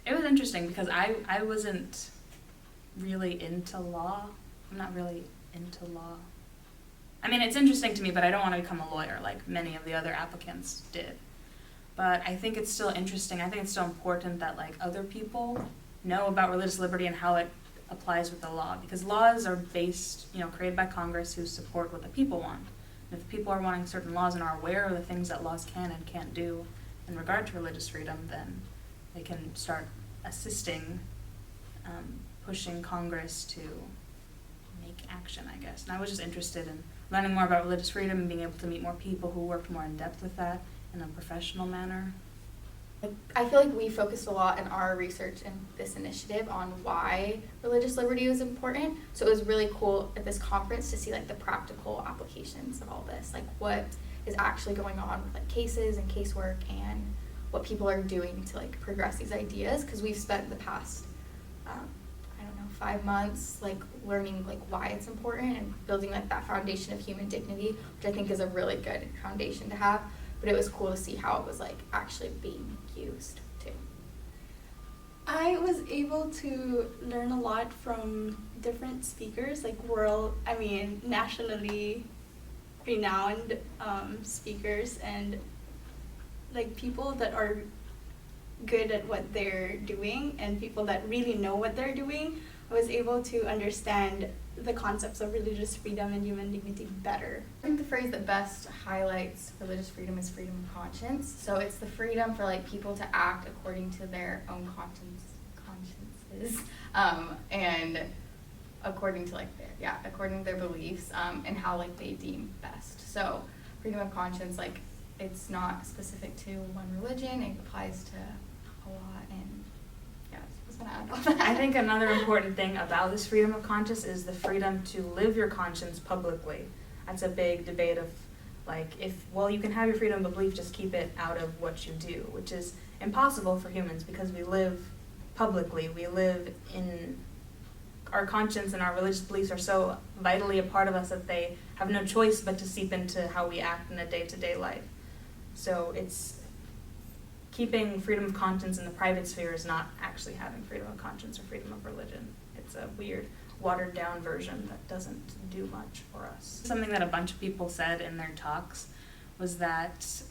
It was interesting because I wasn't really into law. I'm not really into law. I mean, it's interesting to me, but I don't want to become a lawyer like many of the other applicants did. But I think it's still interesting. I think it's still important that like other people know about religious liberty and how it applies with the law, because laws are based, created by Congress who support what the people want. And if people are wanting certain laws and are aware of the things that laws can and can't do in regard to religious freedom, then they can start assisting, pushing Congress to make action, I guess. And I was just interested in learning more about religious freedom and being able to meet more people who worked more in depth with that in a professional manner. I feel like we focused a lot in our research in this initiative on why religious liberty was important. So it was really cool at this conference to see like the practical applications of all this, like what is actually going on with like cases and casework and what people are doing to like progress these ideas. Because we've spent the past, 5 months like learning like why it's important and building like that foundation of human dignity, which I think is a really good foundation to have. But it was cool to see how it was like actually being used too. I was able to learn a lot from different speakers, like nationally renowned speakers, and like people that are good at what they're doing and people that really know what they're doing. I was able to understand the concepts of religious freedom and human dignity better. I think the phrase that best highlights religious freedom is freedom of conscience. So it's the freedom for like people to act according to their own consciences, and according to according to their beliefs, and how like they deem best. So freedom of conscience, like it's not specific to one religion; it applies to a lot. And I think another important thing about this freedom of conscience is the freedom to live your conscience publicly. That's a big debate of like, you can have your freedom of belief, just keep it out of what you do, which is impossible for humans because we live publicly. We live in our conscience, and our religious beliefs are so vitally a part of us that they have no choice but to seep into how we act in a day-to-day life. So it's keeping freedom of conscience in the private sphere is not actually having freedom of conscience or freedom of religion. It's a weird, watered-down version that doesn't do much for us. Something that a bunch of people said in their talks was that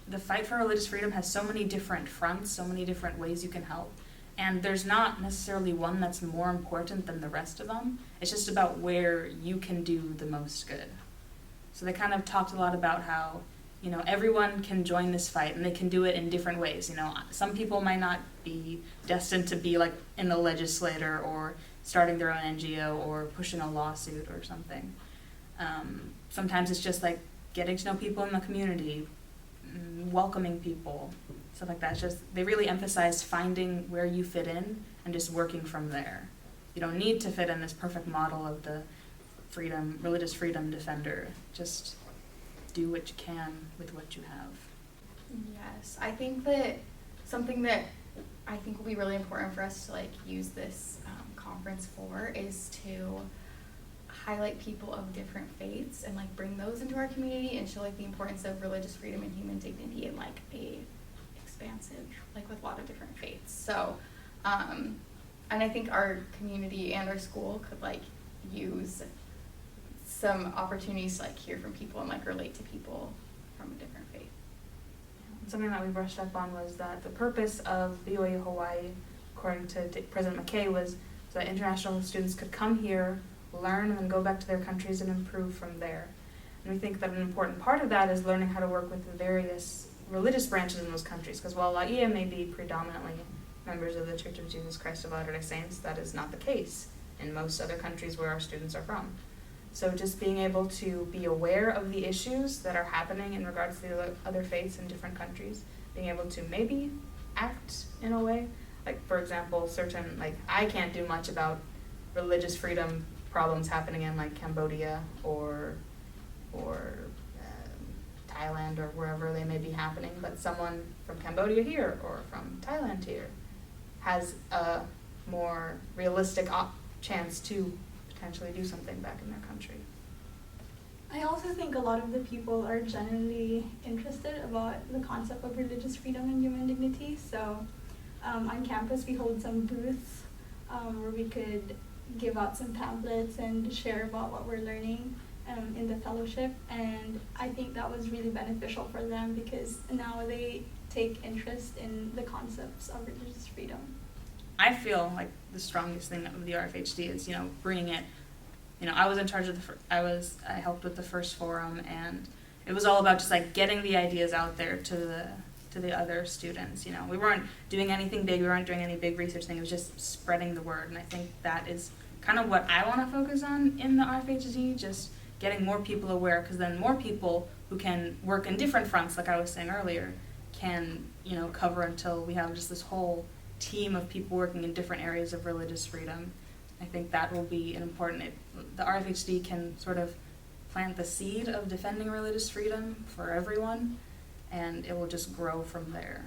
the fight for religious freedom has so many different fronts, so many different ways you can help, and there's not necessarily one that's more important than the rest of them. It's just about where you can do the most good. So they kind of talked a lot about how everyone can join this fight, and they can do it in different ways. Some people might not be destined to be like in the legislature or starting their own NGO or pushing a lawsuit or something. Sometimes it's just like getting to know people in the community, welcoming people, stuff like that. It's just, they really emphasize finding where you fit in and just working from there. You don't need to fit in this perfect model of the religious freedom defender. Just do what you can with what you have. Yes, I think that something that I think will be really important for us to like use this conference for is to highlight people of different faiths and like bring those into our community and show like the importance of religious freedom and human dignity in like a expansive, like with a lot of different faiths. So, and I think our community and our school could like use some opportunities to like hear from people and like relate to people from a different faith. Something that we brushed up on was that the purpose of BYU-Hawaii, according to President McKay, was so that international students could come here, learn, and then go back to their countries and improve from there. And we think that an important part of that is learning how to work with the various religious branches in those countries, because while Laia may be predominantly members of the Church of Jesus Christ of Latter-day Saints, that is not the case in most other countries where our students are from. So just being able to be aware of the issues that are happening in regards to the other faiths in different countries, being able to maybe act in a way, like for example, I can't do much about religious freedom problems happening in like Cambodia or Thailand or wherever they may be happening, but someone from Cambodia here or from Thailand here has a more realistic chance to potentially do something back in their country. I also think a lot of the people are genuinely interested about the concept of religious freedom and human dignity, so on campus we hold some booths where we could give out some pamphlets and share about what we're learning in the fellowship, and I think that was really beneficial for them because now they take interest in the concepts of religious freedom. I feel like the strongest thing of the RFHD is, bringing it. I was in charge of I helped with the first forum, and it was all about just like getting the ideas out there to the other students. We weren't doing anything big, we weren't doing any big research thing. It was just spreading the word, and I think that is kind of what I want to focus on in the RFHD, just getting more people aware, because then more people who can work in different fronts, like I was saying earlier, can cover until we have just this whole team of people working in different areas of religious freedom. I think that will be an important. The RFHD can sort of plant the seed of defending religious freedom for everyone, and it will just grow from there.